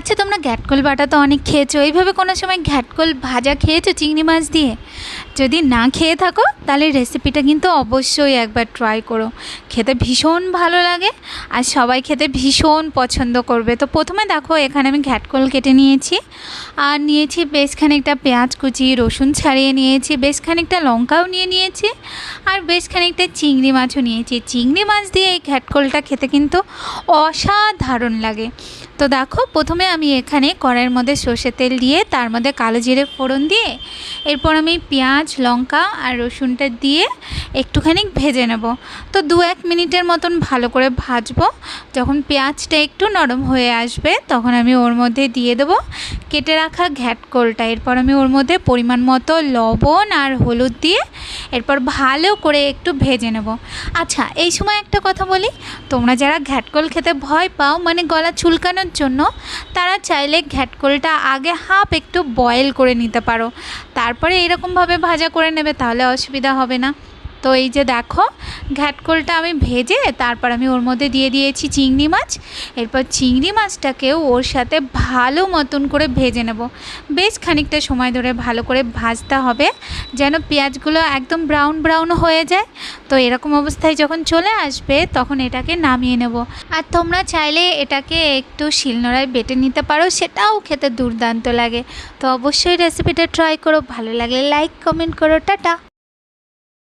আচ্ছা, তোমরা ঘ্যাটকল বাটা তো অনেক খেয়েছো, এইভাবে কোনো সময় ঘ্যাটকল ভাজা খেয়েছো চিংড়ি মাছ দিয়ে? যদি না খেয়ে থাকো তাহলে রেসিপিটা কিন্তু অবশ্যই একবার ট্রাই করো। খেতে ভীষণ ভালো লাগে আর সবাই খেতে ভীষণ পছন্দ করবে। তো প্রথমে দেখো, এখানে আমি ঘ্যাটকল কেটে নিয়েছি আর নিয়েছি বেশ খানিকটা পেঁয়াজ কুচি, রসুন ছাড়িয়ে নিয়েছি, বেশ খানিকটা লঙ্কাও নিয়েছি আর বেশ খানিকটা চিংড়ি মাছও নিয়েছি। চিংড়ি মাছ দিয়ে এই ঘ্যাটকলটা খেতে কিন্তু অসাধারণ লাগে। তো দেখো, প্রথমে আমি এখানে কড়াইয়ের মধ্যে সর্ষের তেল দিয়ে তার মধ্যে কালো জিরে ফোড়ন দিয়ে এরপর আমি পেঁয়াজ, লঙ্কা আর রসুনটা দিয়ে একটুখানি ভেজে নেব। তো 2-1 মিনিটের মতন ভালো করে ভাজবো। যখন পেঁয়াজটা একটু নরম হয়ে আসবে তখন আমি ওর মধ্যে দিয়ে দেবো কেটে রাখা ঘ্যাটকলটা। এরপর আমি ওর মধ্যে পরিমাণ মতো লবণ আর হলুদ দিয়ে এরপর ভালো করে একটু ভেজে নেব। আচ্ছা, এই সময় একটা কথা বলি, তোমরা যারা ঘ্যাটকল খেতে ভয় পাও, মানে গলা চুলকানোর জন্য, তারা চাইলে ঘ্যাটকলটা আগে হাফ একটু বয়েল করে নিতে পারো, তারপরে এরকমভাবে ভাজা করে নেবে, তাহলে অসুবিধা হবে না। তো এই যে দেখো, ঘ্যাটকলটা আমি ভেজে তারপর আমি ওর মধ্যে দিয়ে দিয়েছি চিংড়ি মাছ। এরপর চিংড়ি মাছটাকেও ওর সাথে ভালো মতন করে ভেজে নেব। বেশ খানিকটা সময় ধরে ভালো করে ভাজতে হবে যেন পেঁয়াজগুলো একদম ব্রাউন ব্রাউন হয়ে যায়। তো এরকম অবস্থায় যখন চলে আসবে তখন এটাকে নামিয়ে নেব। আর তোমরা চাইলে এটাকে একটু শিলনোড়ায় বেটে নিতে পারো, সেটাও খেতে দুর্দান্ত লাগে। তো অবশ্যই রেসিপিটা ট্রাই করো, ভালো লাগলে লাইক কমেন্ট করো। টাটা।